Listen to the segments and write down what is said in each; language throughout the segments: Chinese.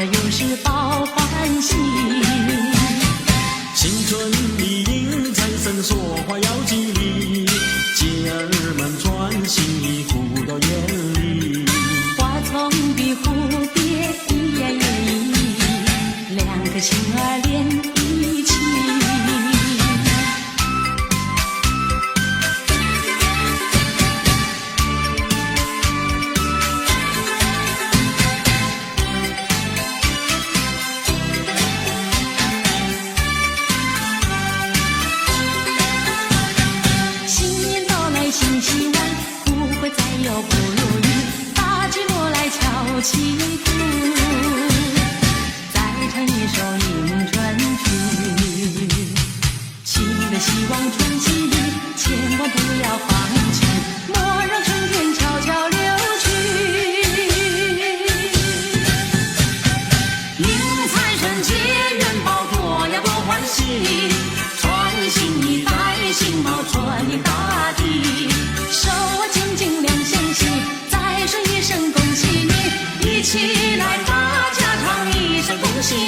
着又是报欢喜。新春里迎财神，说话要吉利，姐儿们穿新衣，互到眼里。花丛比蝴蝶一言一语，两个心儿连一起。新希望不会再有不如意，把寂寞来敲起鼓，再唱一首迎春曲。新的希望春熙里，千万不要放弃，莫让春天悄悄流去。迎财神接元宝，多呀多欢喜，穿新衣戴新帽，春迎大地。手啊紧紧两相惜，再说一声恭喜你，一起来大家唱一声恭喜你。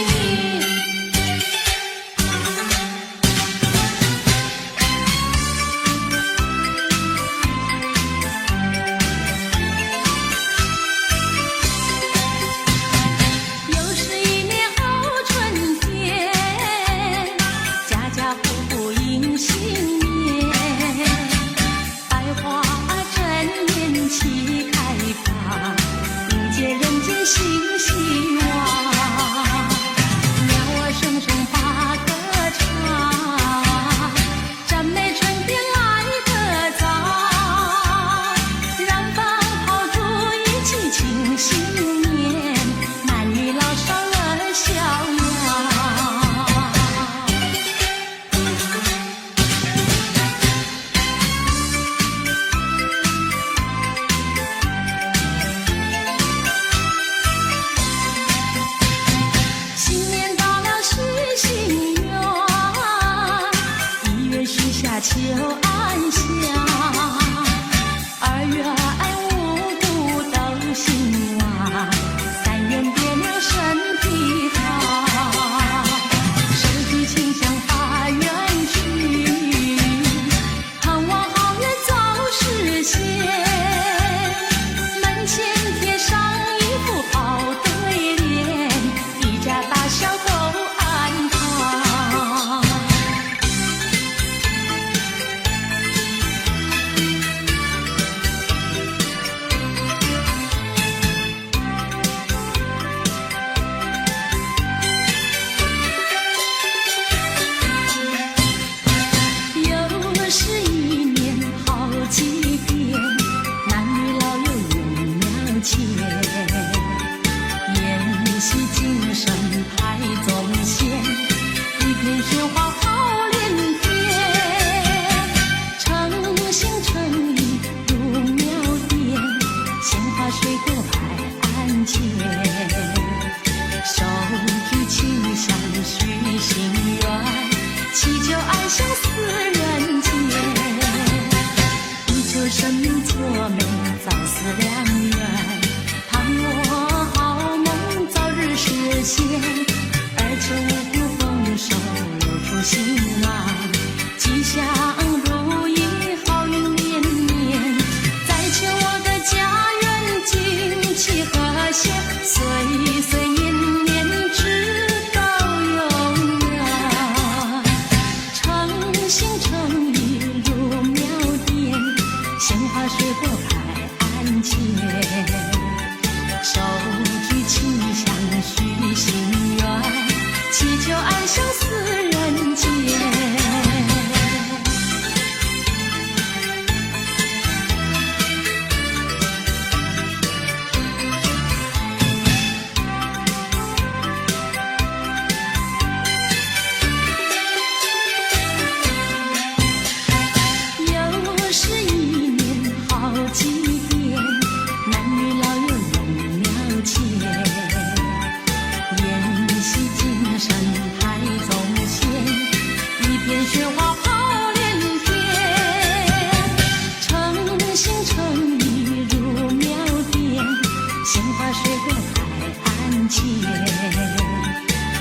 又是一年好春天，家家户户迎新年，百花齐开放，迎接人间新希望。鸟儿声声把歌唱，赞美春天来得早，让放炮竹一起庆新年，男女老少乐逍遥。秋安详，2月5谷都兴旺，3元别了身体好，手举清香发愿去，盼望好愿早实现，门前贴上一副好对联，一家大小都安康。宴席精神排宗宪，一片雪花好连天，诚心诚意入庙殿，鲜花水果摆案前，手举清香许心愿，祈求爱相思人间，以求生命作美早思良缘，盼我好梦早日实现，而求五谷丰收有福兴旺，吉祥如意好运连绵，再求我的家园景气和谐，岁岁年年直到永远，诚心诚意入庙殿，鲜花水果摆案前，手举清香许心愿，祈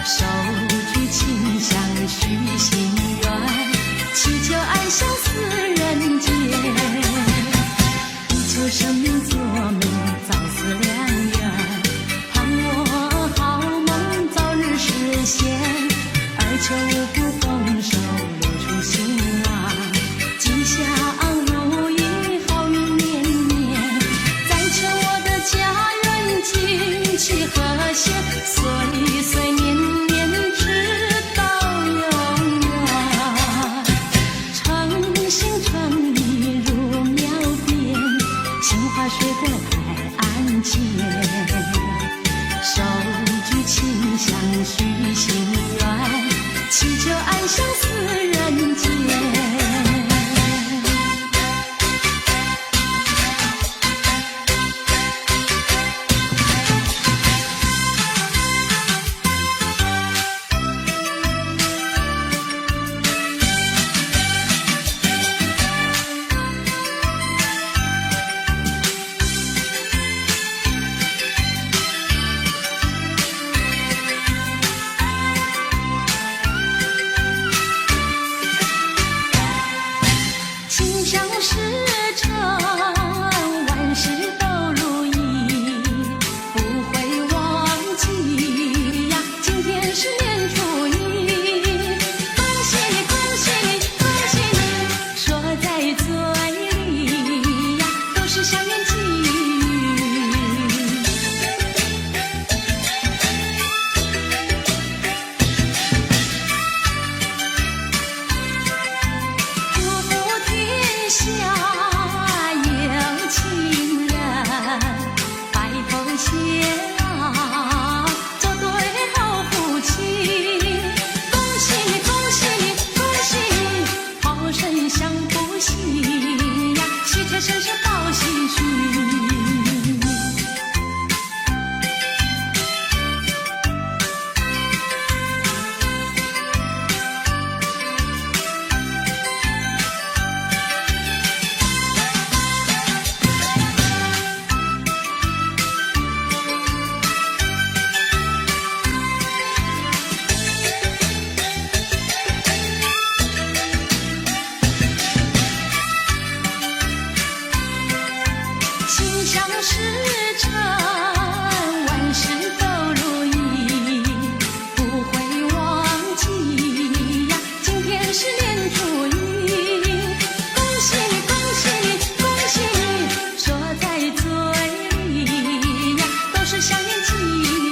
手举清香许心愿，祈求安享四人间。以求生命做美，早似良缘，盼我好梦早日实现，而求五谷丰收，六畜兴旺，吉祥如意，好运绵绵。再求我的家人景气和谐，岁岁年年直到永远。诚心诚意如妙典，杏花水果太安静。手举清香许心愿，祈求安享四人间。心想事成，万事都如意，不会忘记呀。今天是年初一，恭喜你，恭喜你，恭喜你，说在嘴里呀，都是祥源吉语。祝福天下有情人，白头偕老，做对好夫妻。恭喜你，恭喜你，恭喜你，好生享福喜呀，喜切生生报喜讯。心想事成，万事都如意，不会忘记呀。今天是年初一，恭喜你，恭喜你，恭喜你，说在嘴里呀，都是祥源吉语。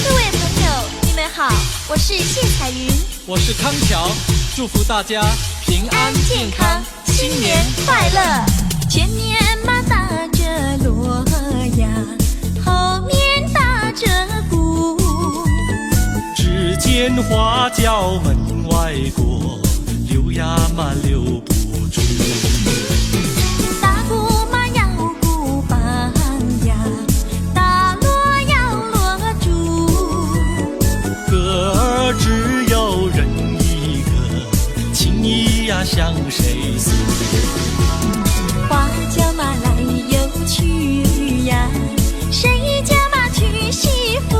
各位朋友，你们好，我是谢彩云，我是康桥，祝福大家平安健康，新年快乐！前面马打着锣呀，后面打着鼓，只见花轿门外过，溜呀嘛溜不住。打鼓嘛要鼓棒呀，打锣要锣珠，歌儿只有人一个，情谊呀向谁诉？花轿嘛来有去呀，谁家嘛娶媳妇？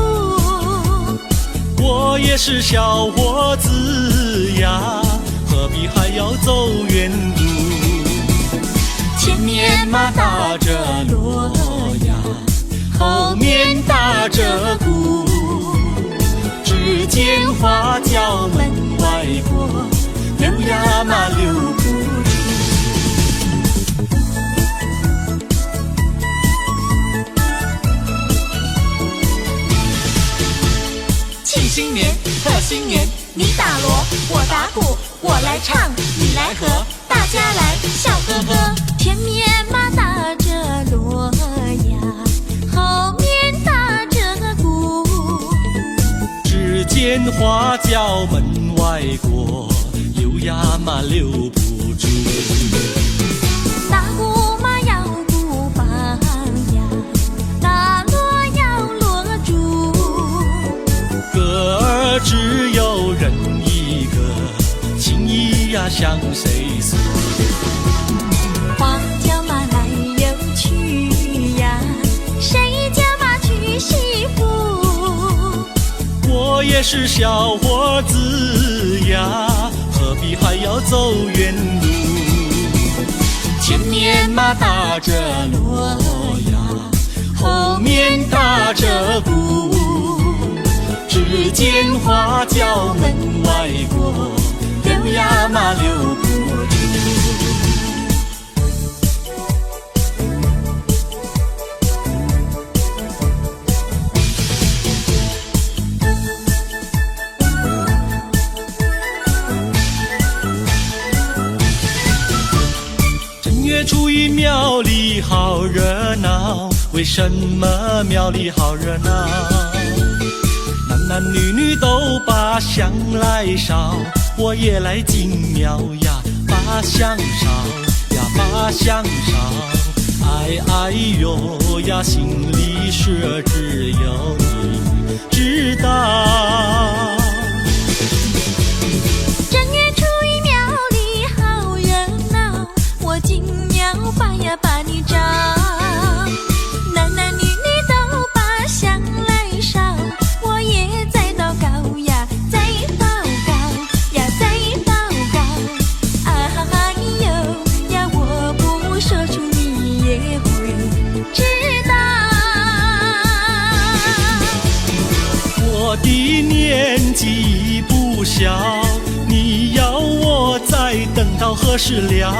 我也是小伙子呀，何必还要走远路？前面嘛打着锣呀，后面打着鼓，只见花轿门外过，溜呀嘛溜不住。庆新年，贺新年，你打锣，我打鼓，我来唱，你来和，大家来笑呵呵。前面嘛打着锣呀，后面打着鼓，只见花轿门外过，溜呀嘛溜不住。打鼓向谁诉？花轿马来又去呀，谁家把娶媳妇？我也是小伙子呀，何必还要走远路？前面马打着锣呀，后面打着鼓，只见花轿门外过，溜呀嘛溜不住。初一庙里好热闹，为什么庙里好热闹？男男女女都把香来烧，我也来进庙呀，把香烧呀，把香烧。哎哎呦呀，心里事只有你知道。把你找，男男女女都把香来烧，我也在祷告呀，在祷告呀，在祷告。哎呦呀，我不说出你也会知道。我的年纪不小，你要我再等到何时了？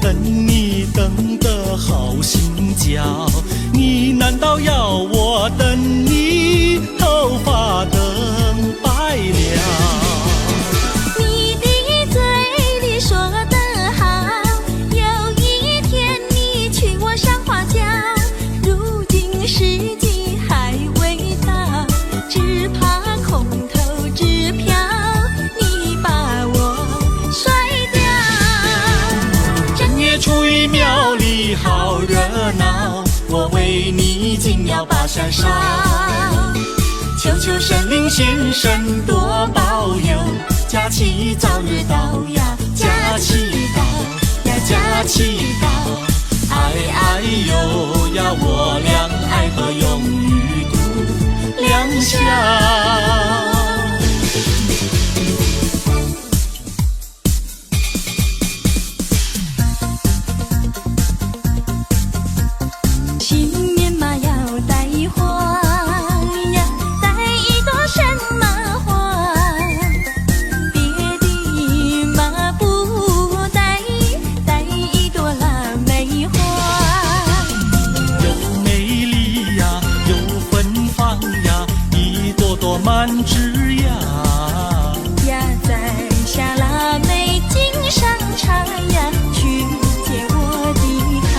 等你等得好心焦，你难道要我等你头发等白了？你的嘴里说得好，有一天你娶我上花轿，如今时机还未到，只怕空头支票你把我甩掉。初一庙里好热闹，我为你进庙把香烧，求求神灵先生多保佑，假期早日到呀，假期到呀，假期到。哎哎呦呀，我俩爱河永远度良宵。满枝呀，呀在下腊梅径上插呀，去接我的他。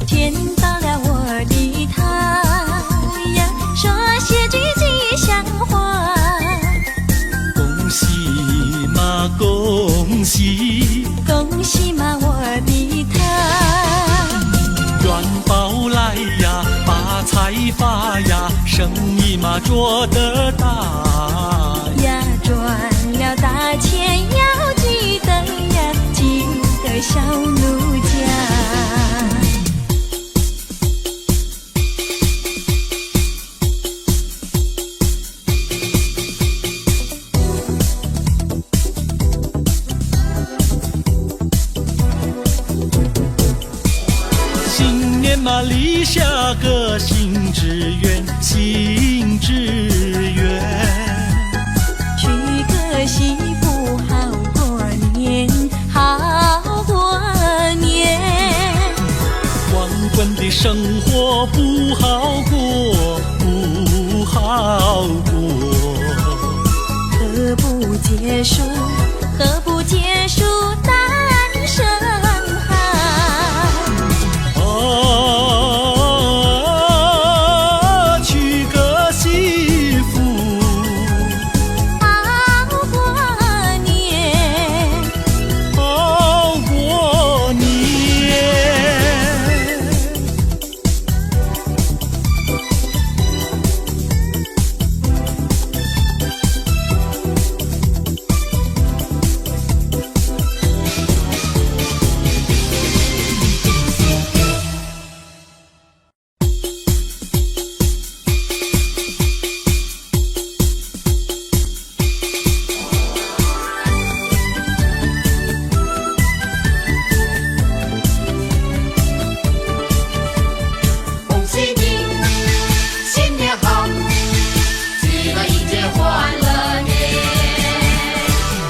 见到了我的他呀，说些句吉祥话。恭喜嘛恭喜，恭喜嘛我的他，元宝来呀，发财发呀，生意嘛做得大呀，赚了大钱要记得呀，记得小奴家。嘛立下个新志愿，新志愿，娶个媳妇好过年，好过年。光棍的生活不好过，不好过。何不结束？何不结束单身？娶个媳妇好过年，好过年。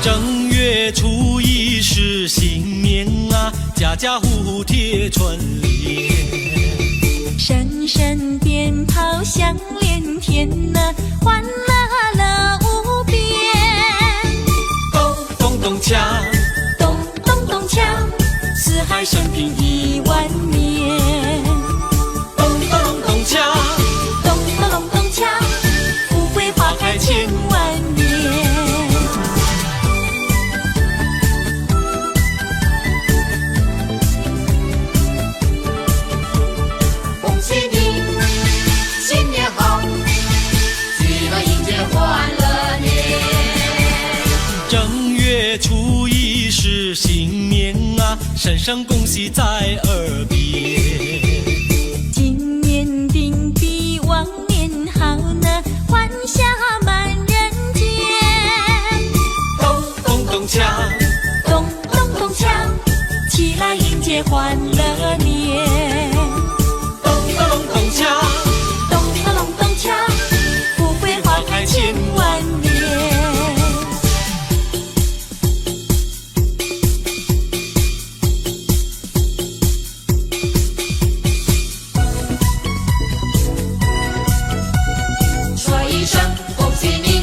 正月初一是新年啊，家家户户贴春联。声声鞭炮响连天呐，欢乐乐无边。咚咚咚锵，咚咚咚锵，四海升平10000年。咚咚咚锵，咚咚咚咚锵，富贵花开千万年。恭喜你，新年好，喜乐迎接欢乐年。正月初一是新年啊，声声恭喜在耳边。今年定比往年好呢，欢笑满人间。咚咚咚锵，咚咚咚锵，起来迎接欢乐年。咚咚咚锵，咚咚咚锵，富贵花开千万年。说一声恭喜你，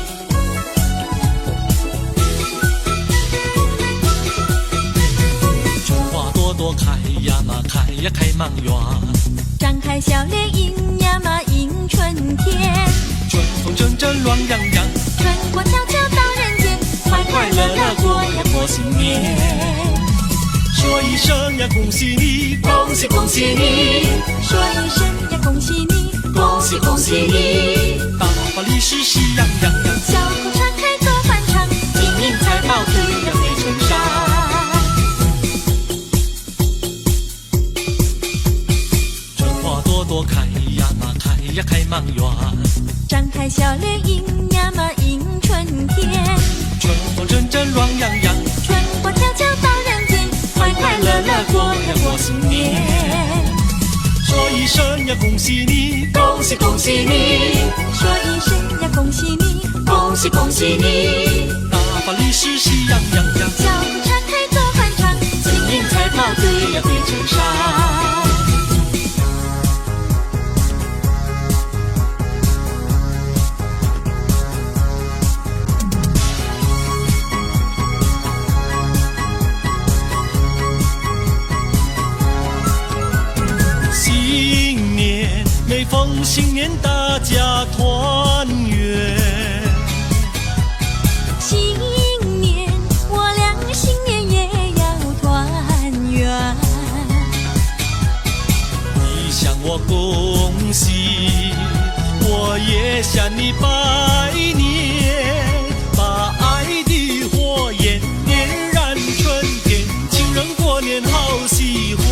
春花朵朵开呀嘛，开呀开满园。张开笑脸迎呀嘛迎春天，春风阵阵暖洋洋，春过悄悄到人间，快快乐乐过呀过新年。说一声呀恭喜你，恭喜恭喜你，说一声呀恭喜你，恭喜恭喜你，大发利是喜洋洋洋，小口常开多欢畅，金银财宝对呀飞春上。春花朵朵开呀嘛，开呀开满园。张开笑脸迎呀嘛迎春天，春风阵阵暖洋洋，春过悄悄到人间，快快乐乐过呀过新年。说一声呀恭喜你，恭喜恭喜你，说一声呀恭喜你，恭喜恭喜你，大发利是喜洋洋洋，小口常开多欢畅，金银财宝对呀对春上。新年每逢新年大家团圆。新年我俩新年也要团圆，你向我恭喜，我也向你拜年，把爱的火焰点燃春天，情人过年好喜欢。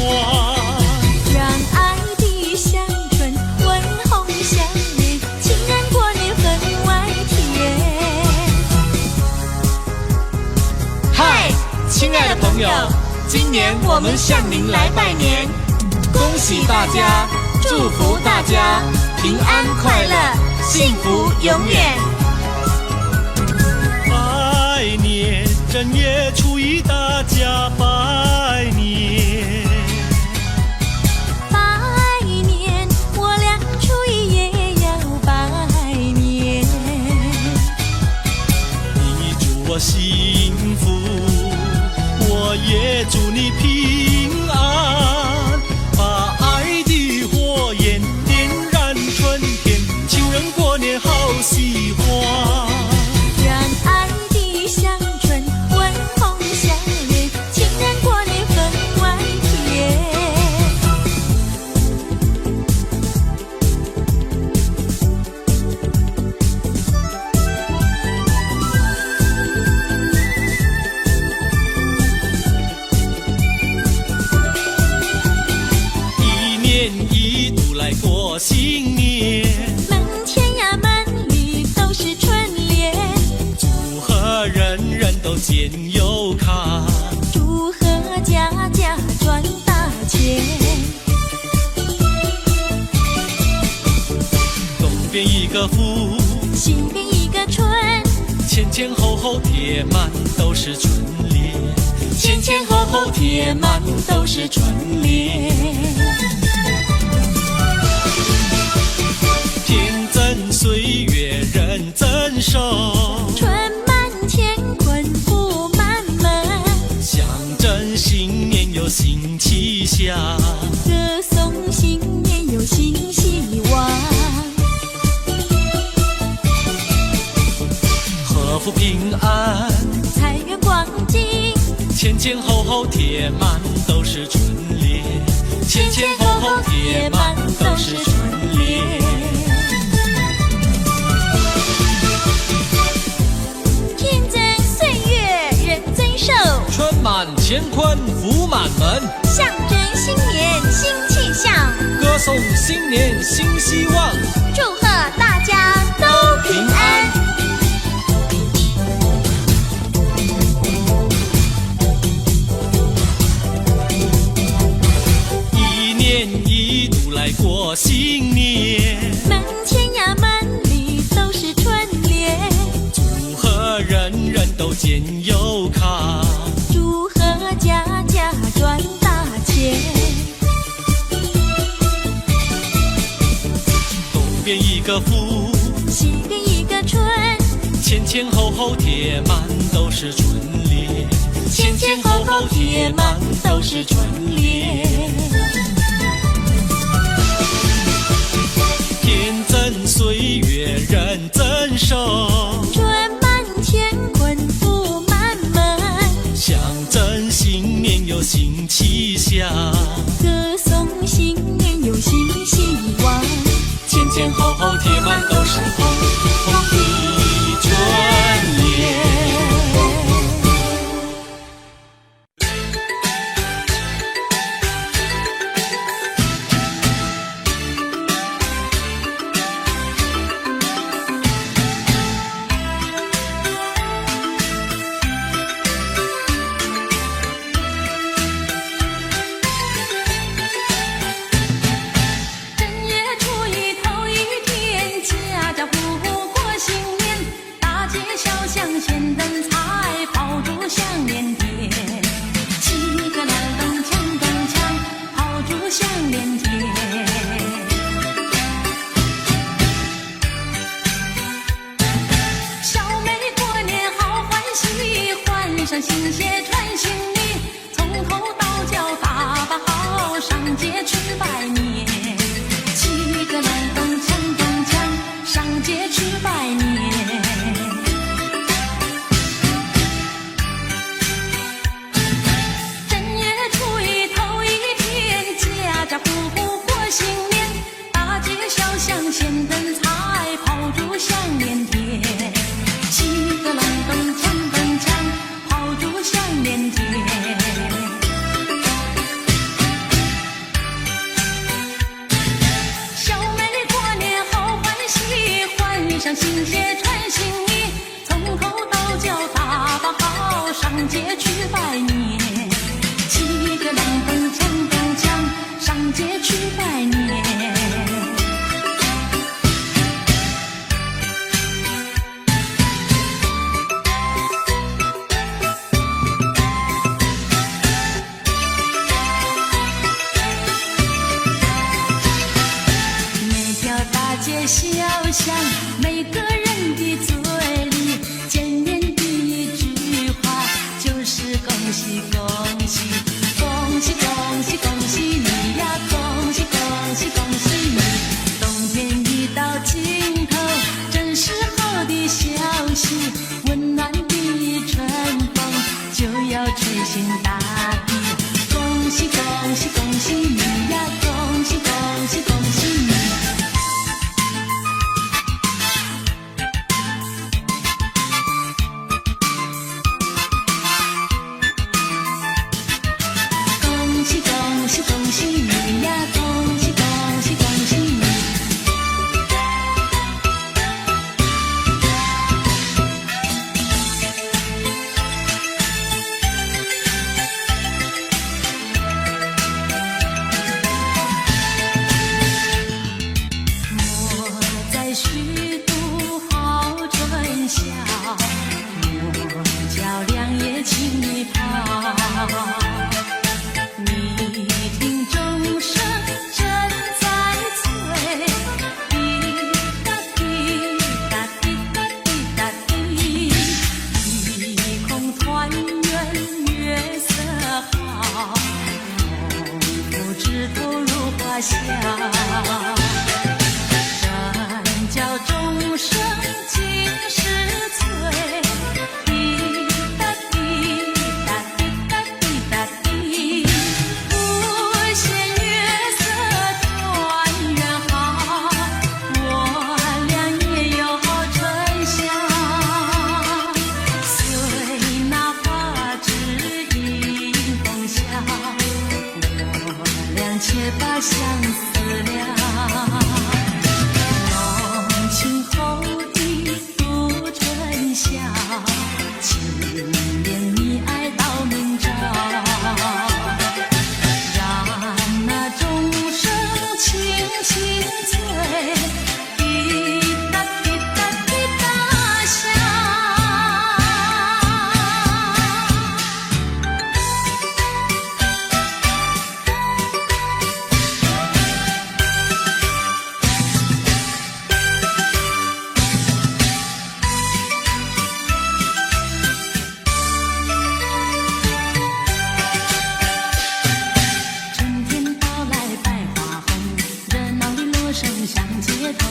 让爱的香醇温红相连，情人过年分外甜。嗨，亲爱的朋友，今年我们向您来拜年，恭喜大家，祝福大家平安快乐，幸福永远。拜年，正月初一大家拜年。拜年，我俩初一也要拜年。你祝我幸福，我也祝你平安，把爱的火焰点燃春天，情人过年好喜欢。让爱的香醇温红相连，情人过年分外甜。一年一度来过新年，满天呀满里都是春联，祝贺人人都见有看。祝贺家家赚大钱。东边一个福，西边一个春，千前后后贴满都是春联，前前后后贴满都是春联。天增岁月人增寿，春满乾坤福满门，象征新年有新气象，歌颂新年有新希望。贺福平安，财源广进，前前后后贴满都是春联，前前后后贴满都是春联。天增岁月人增寿，春满乾坤福满门，象征新年新气象，歌颂新年新希望，祝贺大家都平安。一年一度来过新年，门前呀门里都是春联，祝贺人人都见有康，祝贺家家赚大钱。东边一个福，西边一个春，前前后后贴满都是春联，前前后后贴满都是春联。天增岁月人增寿，春满乾坤福满门，象征新年有新气象，歌颂新年有新希望。前前后后贴满都是红红的春联。正月初一头一天，家家户户过新年，大街小巷鲜灯彩，炮竹响连天，七个蓝灯锵灯锵，炮竹响连天。小妹过年好欢喜，换上新鞋穿新衣，从头到脚打扮好，上街去拜年。七个蓝灯锵灯锵，上街去拜年。正月初一头一天，家家户户过新年，大街小巷鲜灯彩，炮竹响连天。七个蓝灯锵灯锵，炮竹响连天。小妹过年好欢喜，换上新鞋穿新衣，从头到脚打扮好，上街去拜年。七个蓝灯锵灯锵，上街去拜年。每条大街小巷，每个人的嘴里，见面第一句话就是恭喜恭喜，恭喜恭喜恭喜你呀，恭喜恭喜恭喜你。冬天一到尽头，正是好的消息，温暖的春风就要吹醒大地。恭喜恭喜恭喜你呀，恭喜恭喜恭喜你。恭喜恭喜恭喜你呀，恭喜恭喜恭喜你。要相思了。浓情厚意度春宵，情连你爱到明朝。让那钟声轻轻催，滴答滴答滴答响。春天到来百花红，热闹的锣声响街头，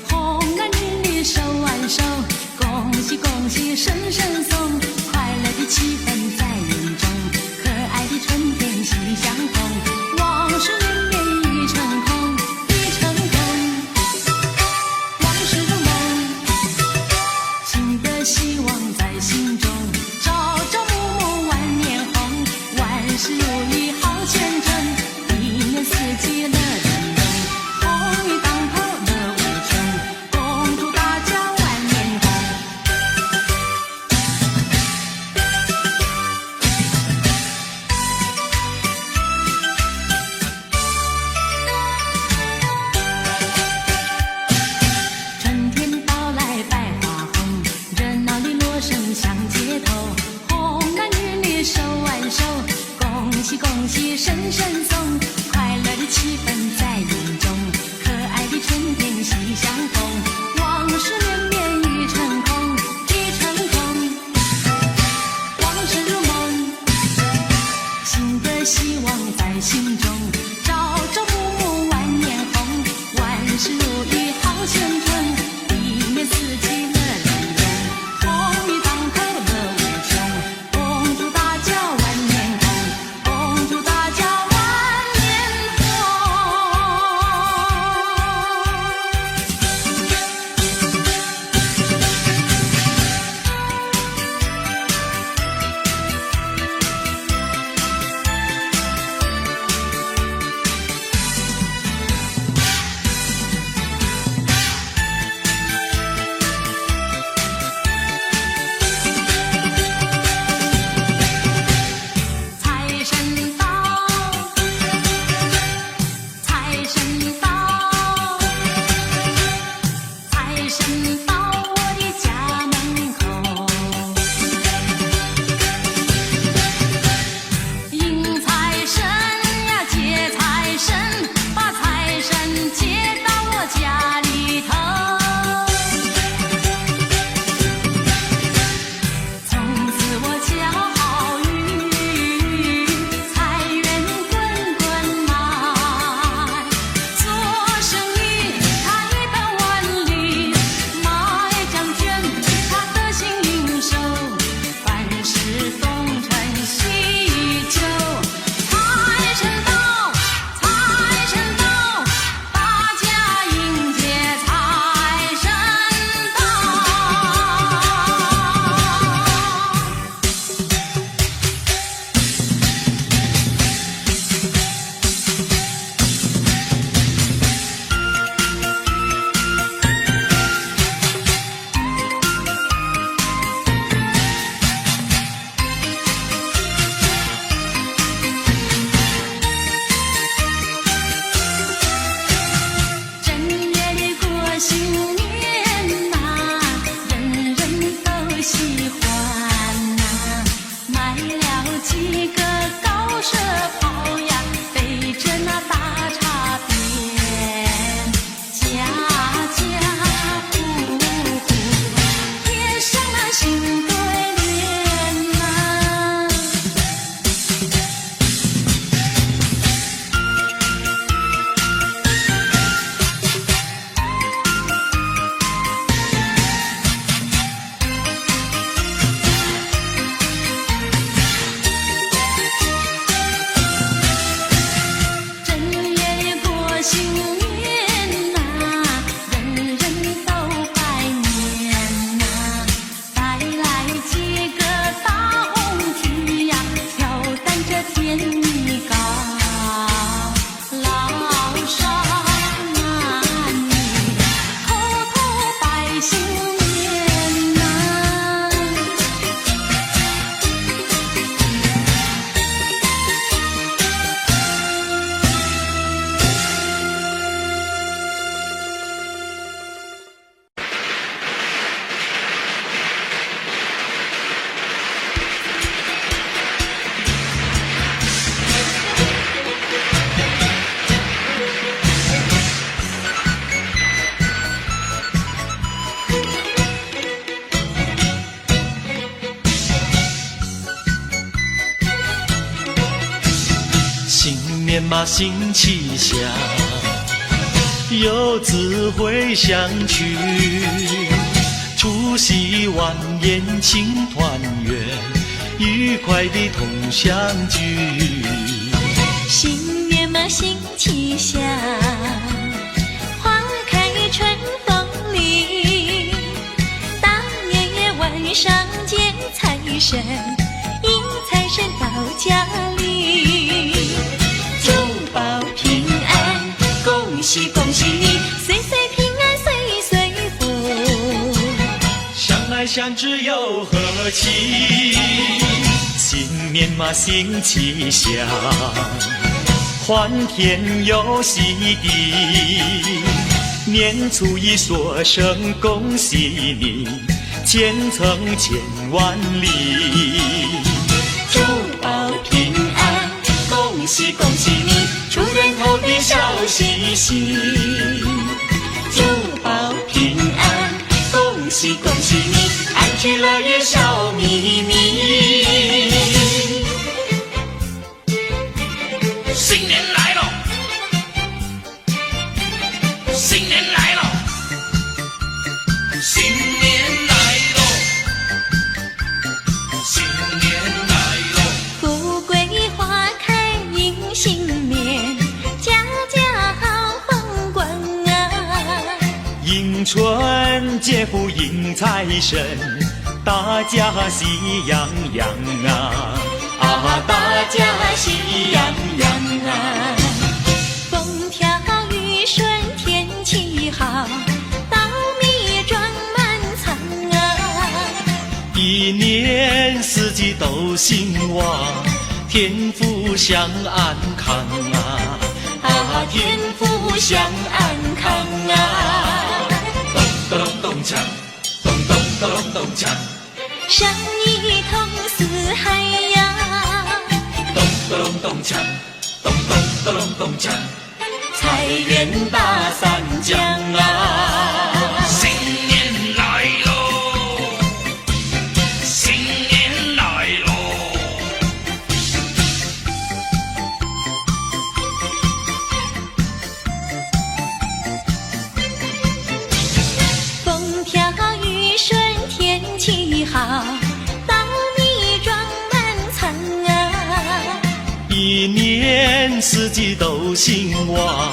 红男绿女手挽手，恭喜恭喜声声送，快乐的气氛在云中，可爱的春天喜相逢，往事绵绵已成空，已成空，往事如梦，新的希望在心中，朝朝暮暮万年红，万事如意好前程，一年四季乐融融，红运当头乐无穷，恭祝大家万年红。春天到来百花红，热闹的锣声响街头，红男绿女手挽手，恭喜恭喜声声送，快乐的气氛在云中，可爱的春天喜相逢，往事绵绵已成空，已成空，往事如梦，新的希望在心中，朝朝暮暮万年红，万事如意好前程，一年四季乐融融，红运当头乐无穷，恭祝大家万年红，恭祝大家万年红。年嘛新气象，有智慧相聚，除夕晚宴庆团圆，愉快地同相聚。新年嘛新气象，花开春风里，大年晚上见财神，迎财神到家里，珠宝平安，恭喜恭喜你，岁岁平安岁岁福，相爱相知又和气。新年嘛新气象，欢天又喜地，年初一说声恭喜你，前程千万里。珠宝平安，恭喜恭喜你，出人头地笑嘻嘻。珠宝平安，恭喜恭喜你，安居乐业笑眯眯。新年来了，新年来了，新年来了，新年来了。富贵花开迎新年，家家好风光啊！迎春接福迎财神，大家喜洋洋啊！啊，大家喜洋洋啊！风调雨顺天气好，稻米装满仓啊！一年四季都兴旺，天福享安康啊！啊，天福享安康啊！咚咚咚锵，咚咚咚咚锵，生意通四海呀！咚咚咚锵，咚咚咚咚锵，财源大三江啊！新年来喽，新年来喽。风调雨顺天气好，稻米装满仓啊！一年四季都兴旺，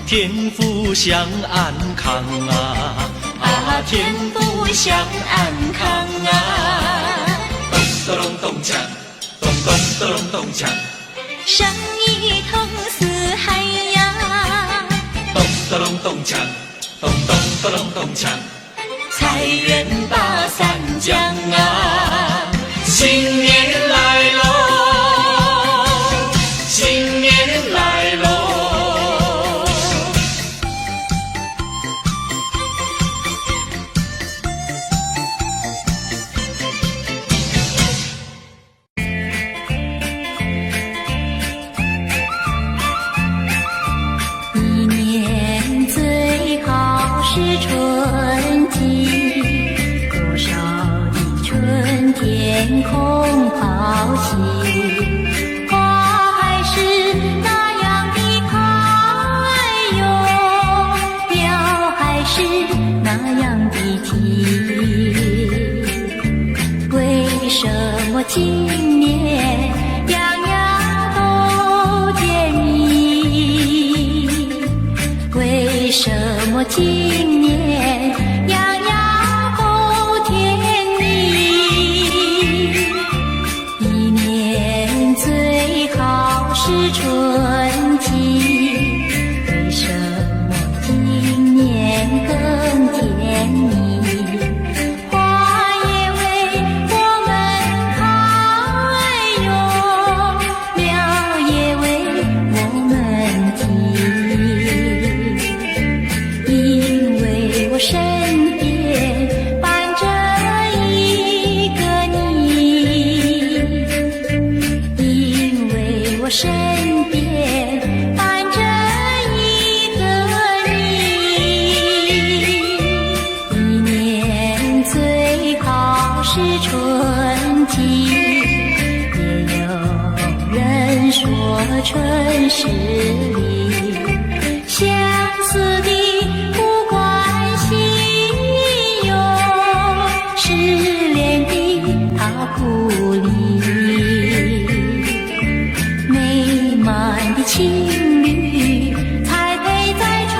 天福享安康啊！啊，天福享安康啊！咚咚咚锵，咚咚咚咚锵，生意通四海呀！咚咚咚锵，咚咚咚咚锵，财源大三江啊！新年来喽！新年来喽！一年最好是春季，多少的春天空好奇，花还是那样的开哟，鸟还是那样的啼。为什么今年样样都见你？为什么今年样样都甜蜜？一年最好是春季，为什么今年更甜蜜？花也为我们开哟，鸟也为我们啼，因为我身边伴着一个你，因为我身边伴着一个你。一年最好是春季，也有人说春是里，相思的不关心哟，失恋的他故里，美满的情侣才配在春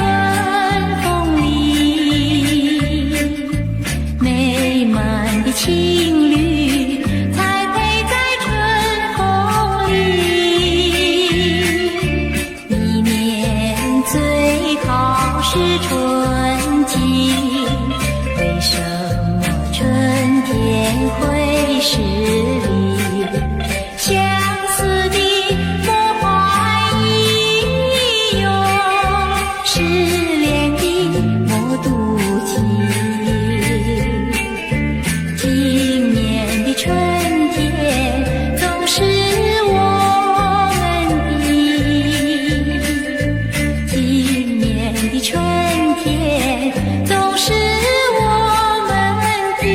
风里，美满的情侣才配在春风里。一年最好是春季，为什么春天会是里？相思的莫怀疑哟，失恋的莫妒忌。今年的春天总是我们的，今年的春天总是我们的。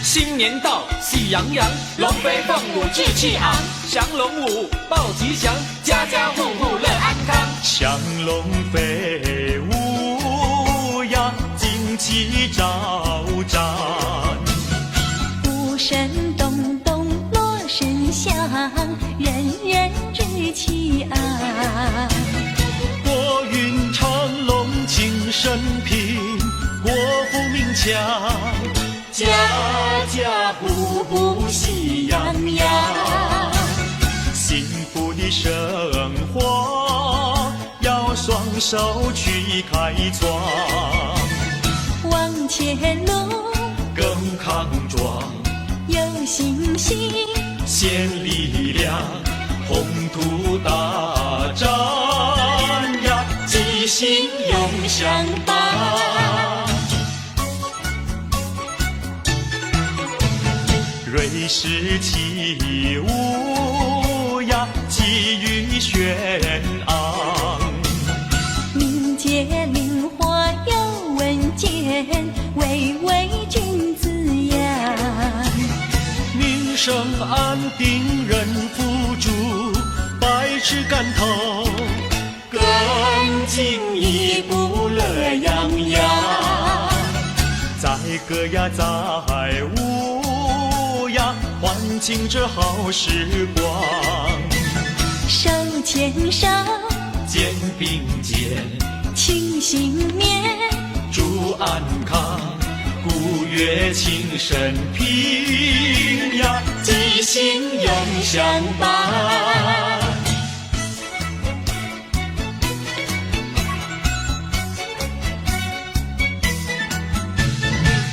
新年到，喜洋洋，龙飞凤舞志气昂，降龙舞报吉祥，家家户户乐安康。降龙飞舞呀，旌旗招展。鼓声咚咚锣声响，人人志气昂。国运昌隆庆生平，国富民强，家家户户喜洋洋。幸福的生活要双手去开创，往前路更康壮，有信心，献力量，宏图大展呀，吉星永相伴。瑞士起舞呀，气宇轩昂。民间灵活有稳健，位位君子样。民生安定人富足，百尺竿头更进一步乐洋洋。载歌呀载舞呀，欢庆这好时光。手牵手，肩并肩，庆新年，祝安康，古乐庆生平呀，吉星永相伴。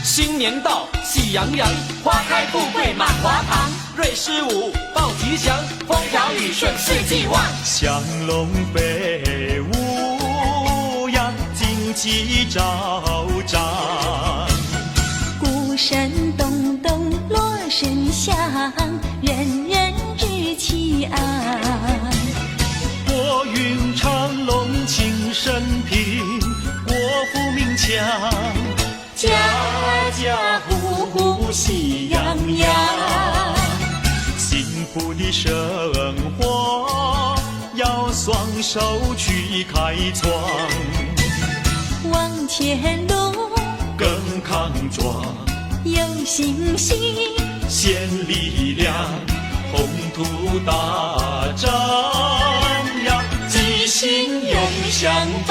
新年到，喜洋洋，花开富贵满华堂。瑞士舞报吉祥，风调雨顺四季旺。降龙飞舞呀，旌旗招展。鼓声咚咚锣声响，人人志气昂。国运昌隆庆生平，国富民强，家家户户喜洋洋。幸福的生活要双手去开创，往前路更康壮，有信心，献力量，宏图大展呀，吉星永相伴。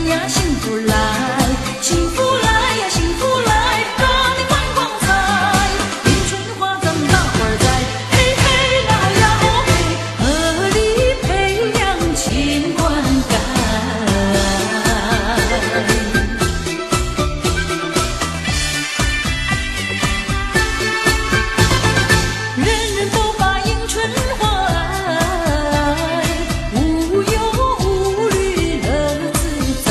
呀，幸福来，幸福来呀，幸福来，让你放光彩。迎春花咱们大伙儿栽，嘿嘿啦呀哦嘿，合力培养勤灌溉。人人都把迎春花爱，无忧无虑乐自在。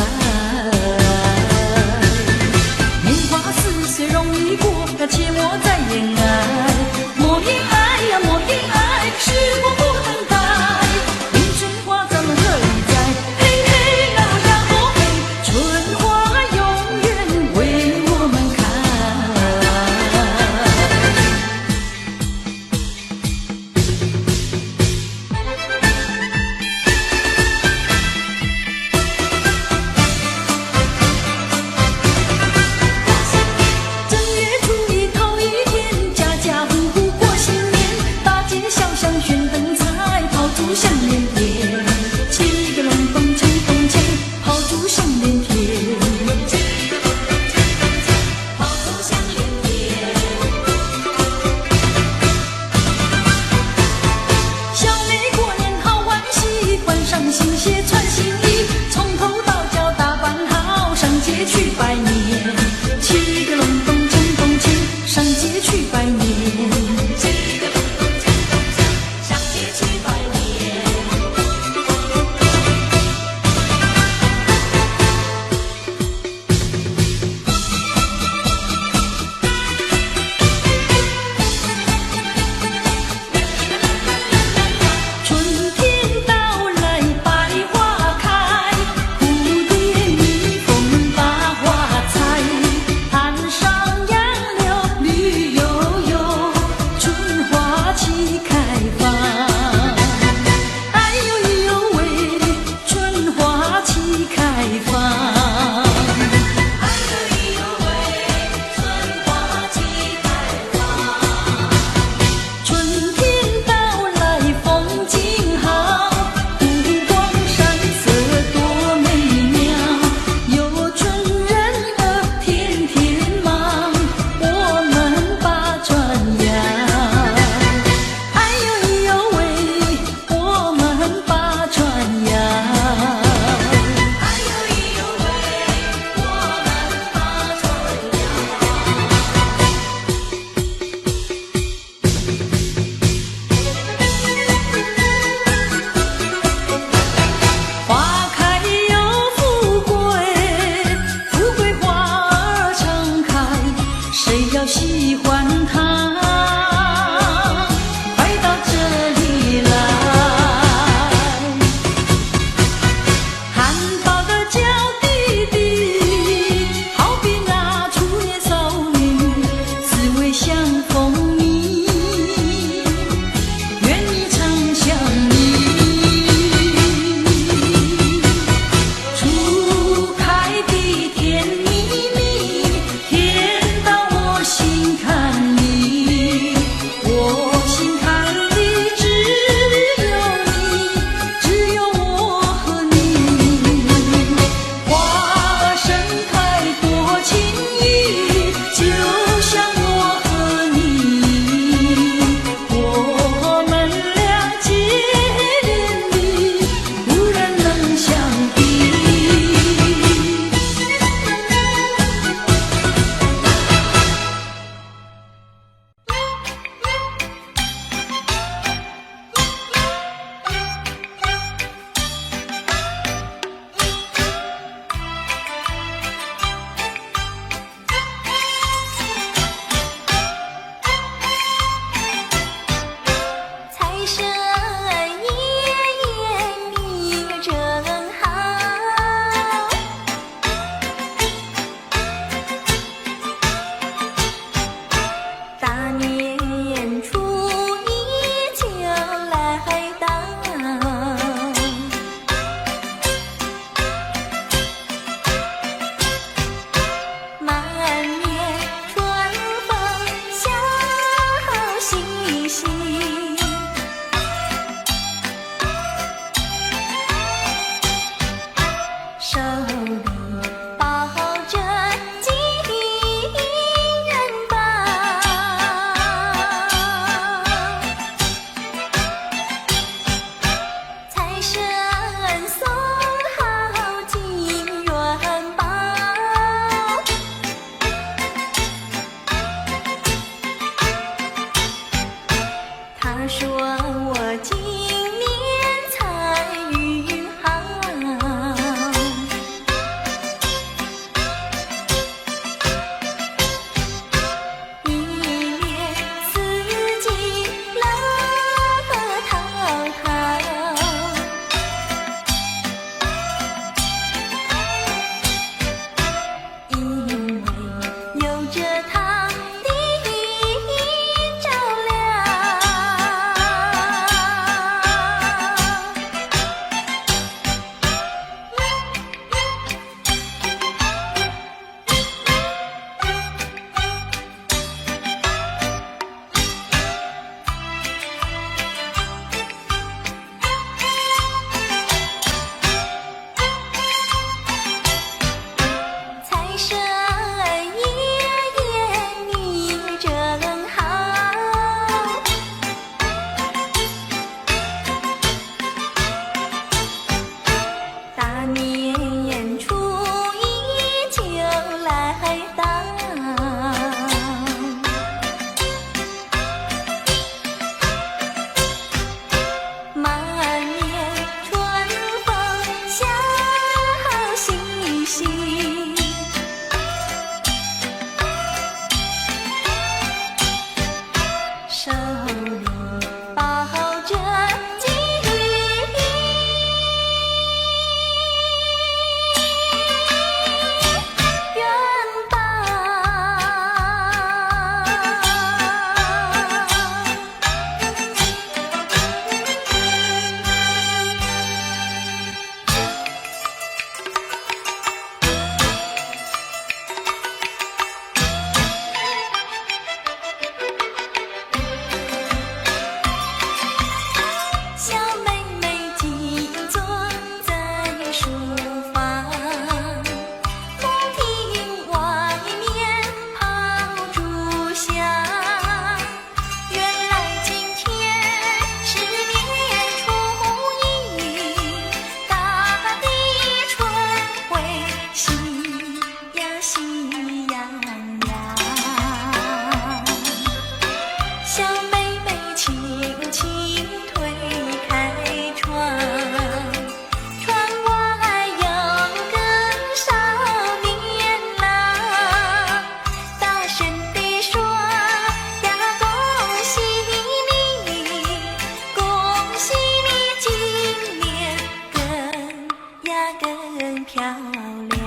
下更漂亮。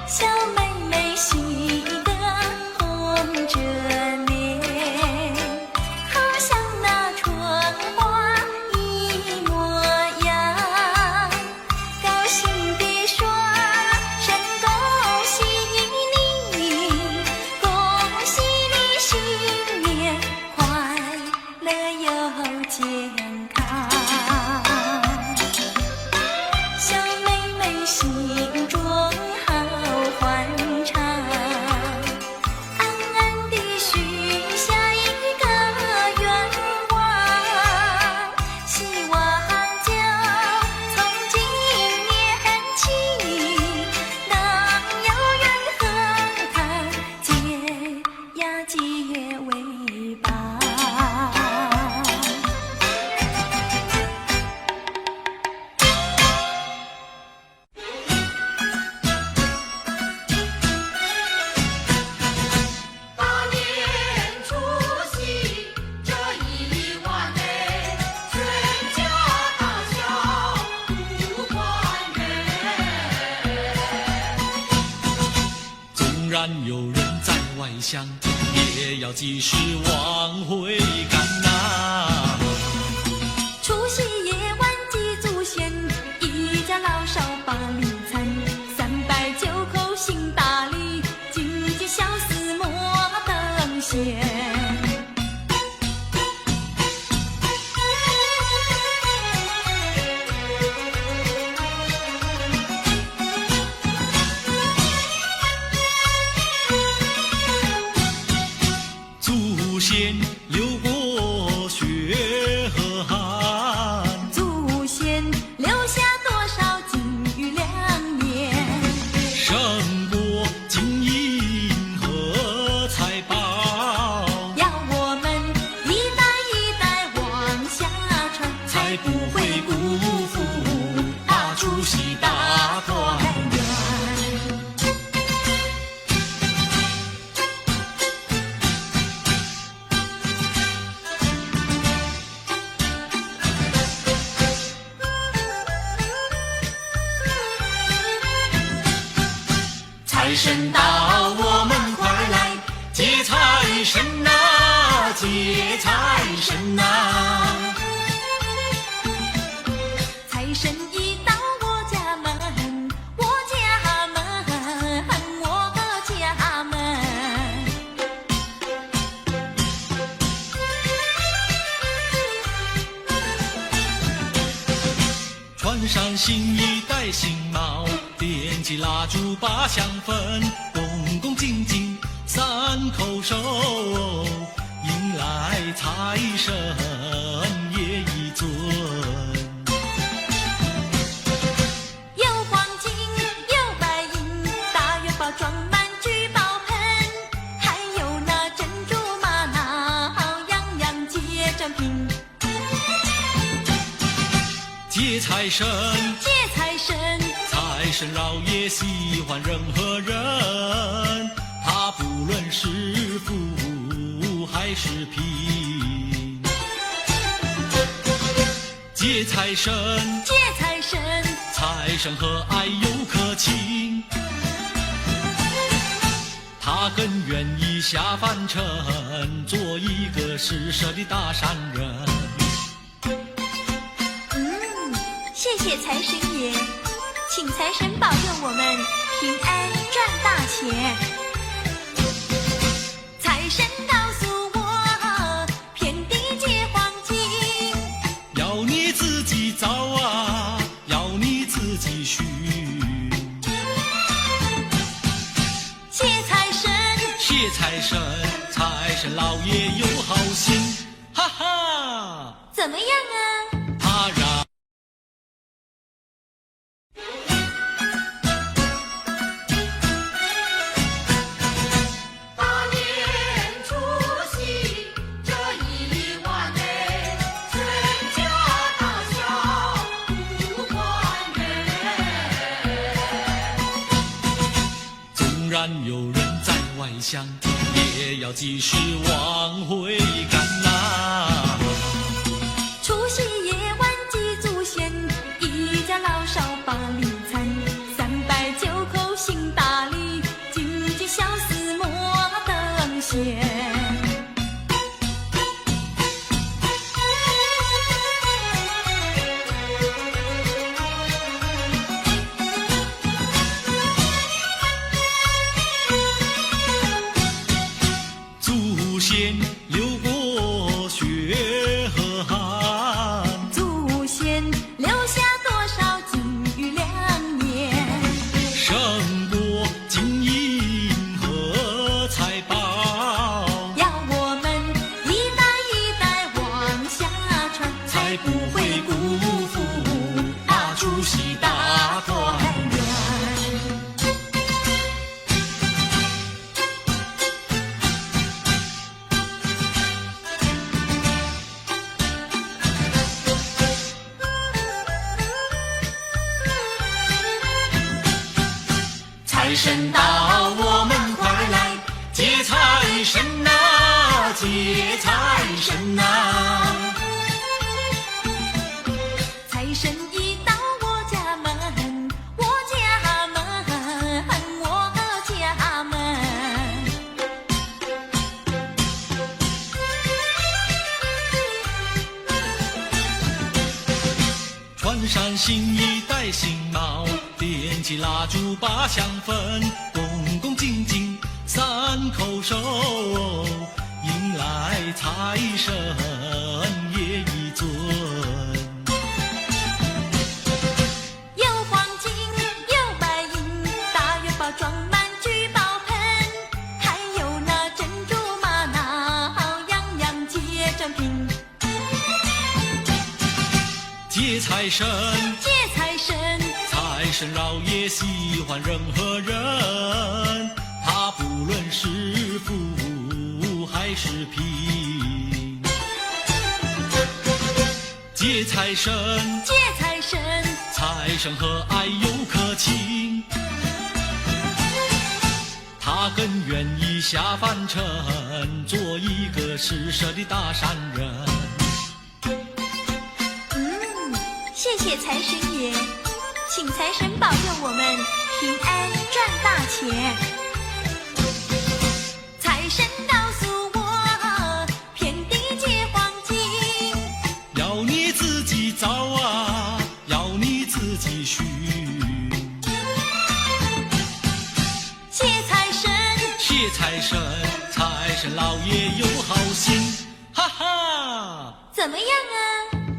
小妹妹喜得红着脸，好像那春花一模样，高兴地说声恭喜你，恭喜你新年快乐又健康。小妹妹心中好欢畅，暗暗地许下一个愿望，希望就从今年起，能有缘和他结呀结为伴。大年除夕这一晚内，全家大小不团圆。纵然有人在外乡，也要及时往回赶呐。除夕夜晚祭祖先，一家老少把礼餐，309口行大礼，金鸡小厮莫等闲。祖先流过血和汗，祖先留下多少金玉良言，胜过金银和财宝，要我们一代一代往下传，才不会辜负除夕大团圆。财神到，我们快来接财神呐，接财神呐！财神一到我家门，我家门，我家门。穿上新衣，戴新帽，点起蜡烛，把香焚，恭恭敬敬3口手，迎来财神爷一尊。有黄金，有白银，大元宝装满聚宝盆，还有那珍珠玛瑙，样样皆珍品。接财神，接财神，财神老爷喜欢任何人，他不论是富还是贫。接财神，接财神，财神和蔼又可亲，他很愿意下凡尘，做一个施舍的大善人。谢谢财神爷，请财神保佑我们平安赚大钱。财神告诉我，遍地皆黄金，要你自己造啊，要你自己寻。谢财神，谢财神，财神老爷有好心，哈哈，怎么样啊？他让大年除夕这一晚内，全家大小不团圆。然有人在外乡听，也要及时往回赶呐。除夕夜晚祭祖先，一家老少把礼餐，309口行大礼，君君孝思莫等闲。祖先流过血和汗，祖先留下多少金玉良言，胜过金银和财宝，要我们一代一代往下传，才不会辜负除夕大团圆。财神到，我们快来接财神呐，接财神呐！财神一到我家门，我家门，我家门。穿上新衣，戴新帽，点起蜡烛把香焚，恭恭敬敬3口手，迎来财神爷一尊。有黄金，有白银，大元宝装满聚宝盆，还有那珍珠玛瑙，样样皆珍品。接财神，接财神，财神老爷喜欢任何人，他不论是富还是贫。接财神，接财神，财神和蔼又可亲，他很愿意下凡尘，做一个施舍的大善人。谢谢财神爷，请财神保佑我们平安赚大钱。财神告诉我，遍地皆黄金，要你自己造啊，要你自己寻。谢财神，谢财神，财神老爷有好心，哈哈，怎么样啊？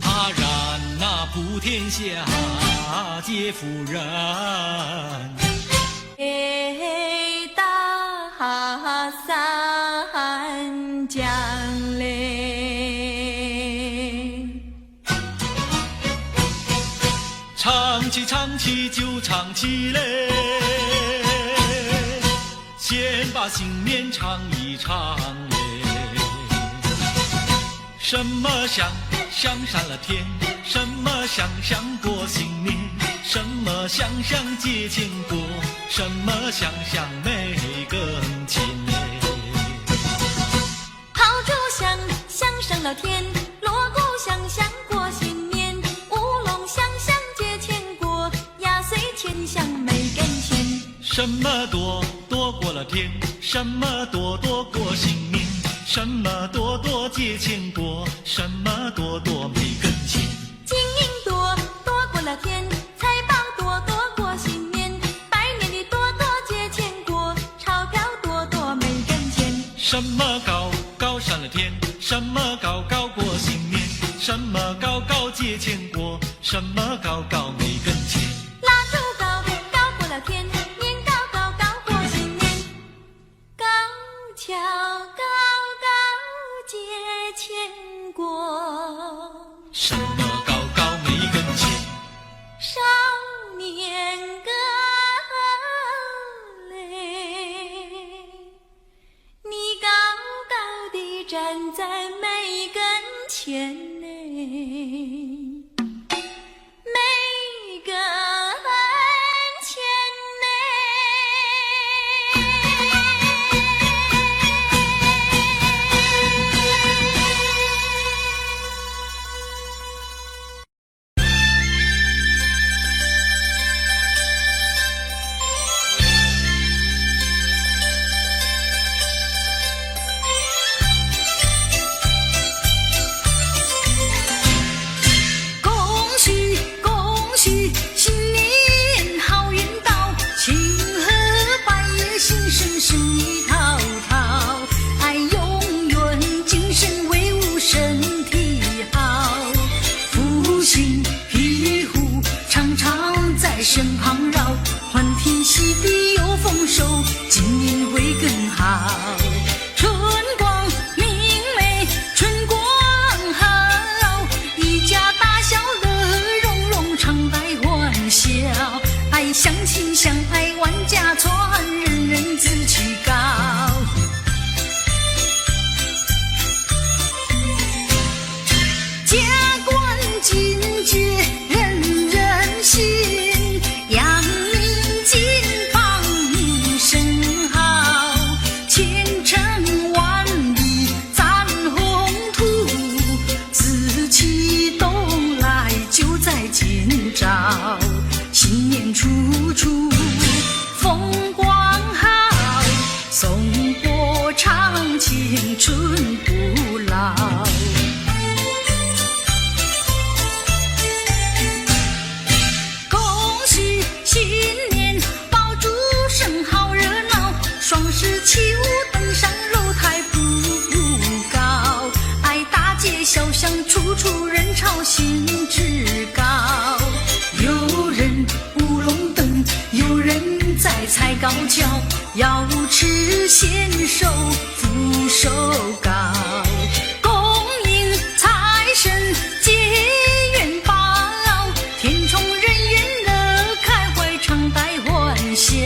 他然那普天下皆福人。大伞降嘞，唱起唱起就唱起嘞，先把新年唱一唱嘞。什么香香上了天，什么香香过新年，什么香香结千果，什么香香没更亲嘞。炮竹响响上了天，锣鼓响响过新年，乌龙响响结千果，压岁钱响没跟前。什么多多过了天，什么多多过新年，什么多多结千果，什么多多没跟前。金银多多过了天，财宝多多过新年，拜年的多多结千果，钞票多多没跟前。什么高高上了天，什么高高过新年，什么高高结千果，什么高高没跟前。蜡烛高高过了天，年高高高过新年，高跷高高结千果，什么高高没跟前。少年歌嘞，你高高地站在梅跟前嘞，梅心相爱万家传，人人志气高。家官进爵人人信，扬名金榜名声好，前程万里展宏图，志气东来就在今朝。新年处处风光好，颂歌唱青春不老。恭喜新年，爆竹声好热闹，双十起舞登上楼台步步高，爱大街小巷处处人潮兴致高。有人舞龙灯，有人在踩高跷，瑶池献寿福寿高，恭迎财神结元宝，天宠人缘乐开怀常带欢笑，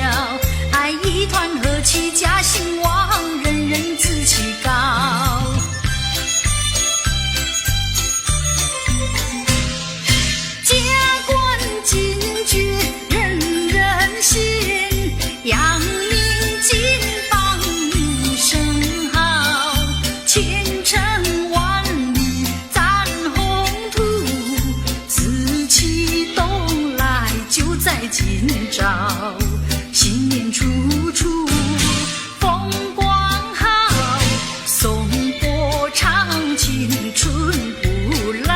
爱一团和气家兴旺，人人志气高。扬名金榜名声好，前程万里展宏图，志气东来就在今朝。新年处处风光好，颂歌唱青春不老。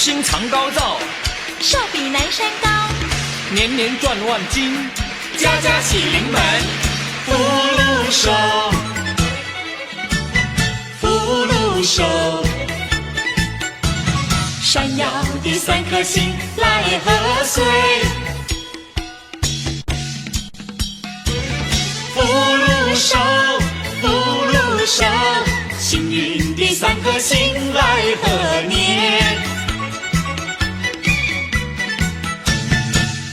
星藏高照，寿比南山高，年年赚万金，家家喜临门。福禄寿，福禄寿，闪耀的三颗星来贺岁。福禄寿，福禄寿，幸运的三颗星来贺年。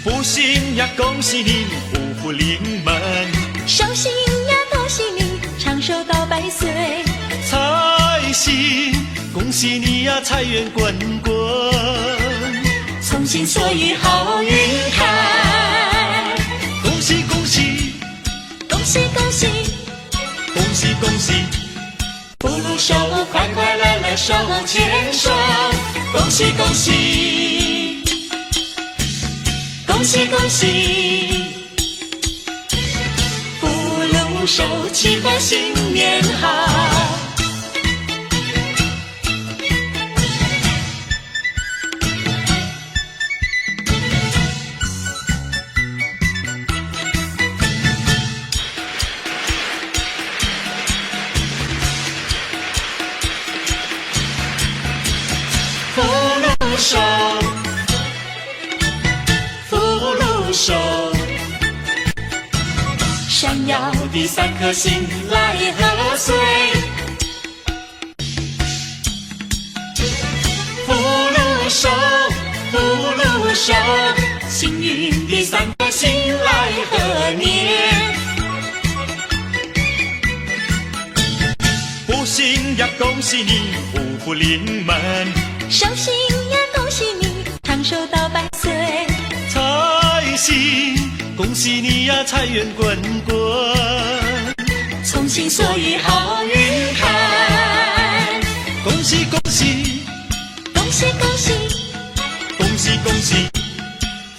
福星呀，恭喜你，虎虎临门。寿星呀，恭喜你，长寿到100岁。财星，恭喜你呀，财源滚滚。从心所欲好运开，恭喜恭喜，恭喜恭喜，恭喜恭喜，福禄寿，快快乐乐手牵手。恭喜恭喜，恭喜恭喜，福禄寿，祈贺新年好。福禄寿，福禄寿，闪耀的三颗星来贺岁。福禄寿，福禄寿，幸运的三颗星来贺年。福星呀，恭喜你，虎虎临门。寿星呀，恭喜你，长寿到100岁。财星，恭喜你呀，财源滚滚。从心所欲好运开，恭喜恭喜，恭喜恭喜，恭喜恭喜，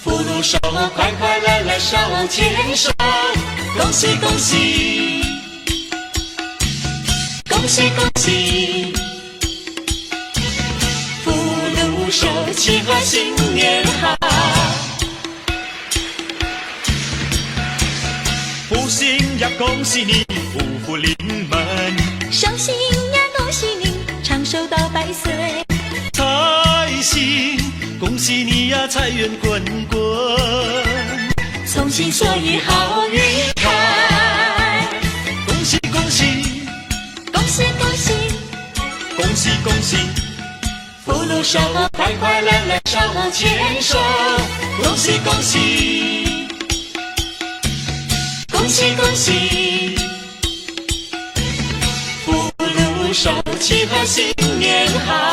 福禄寿，快快乐乐手牵手。恭喜恭喜，恭喜恭喜，福禄寿，祈贺新年好。福星呀，恭喜你，虎虎临门。寿星呀，恭喜你，长寿到100岁。财星，恭喜你呀，财源滚滚。从心所欲好运开，恭喜恭喜，恭喜恭喜，恭喜恭喜，福禄寿，快快乐乐手牵手。恭喜恭喜，恭喜恭喜，福禄寿，祈贺新年好。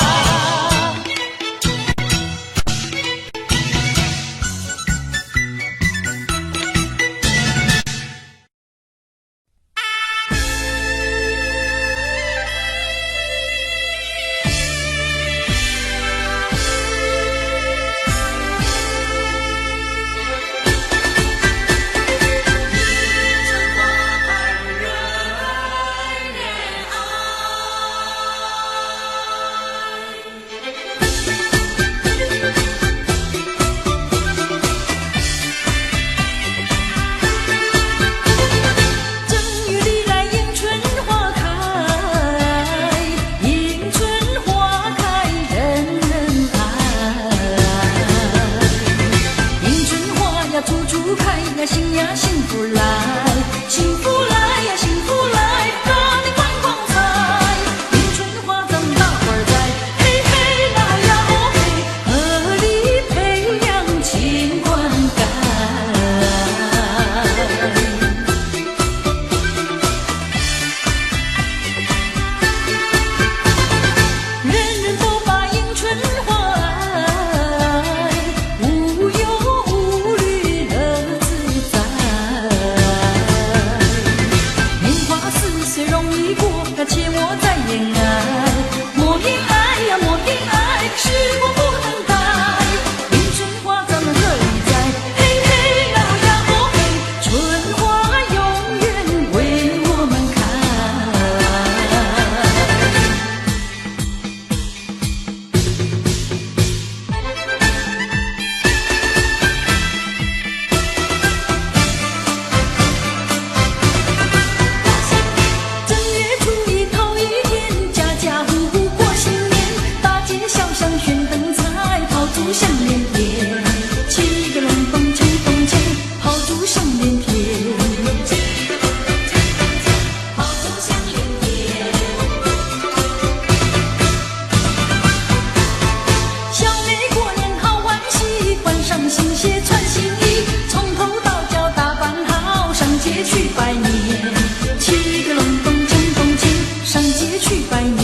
去拜年。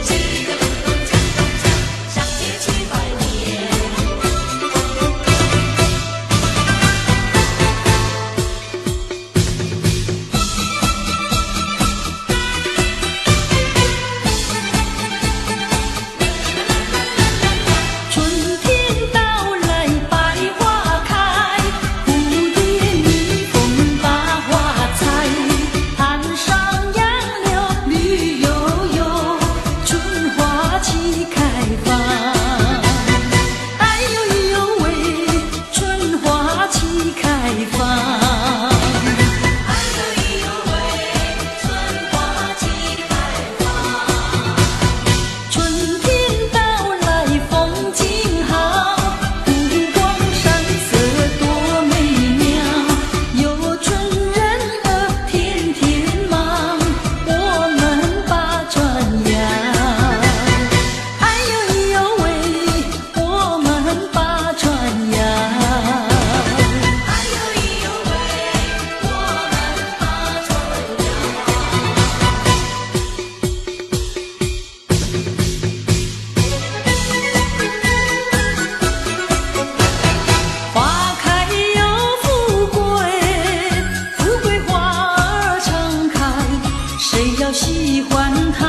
几个咚咚锵咚锵，上街去拜年。春天到来百花开，蝴蝶蜜蜂把花采，岸上杨柳绿油油，春花齐开放。哎呦呦喂，春花齐开放。哎呦呦喂，春花齐开放。春天到来风景好，湖光山色多美妙。有春人儿天天忙，我们把船摇。哎呦呦喂，我们把船摇。哎呦呦喂，我们把船花开又富贵，富贵花儿常开，谁要喜欢它？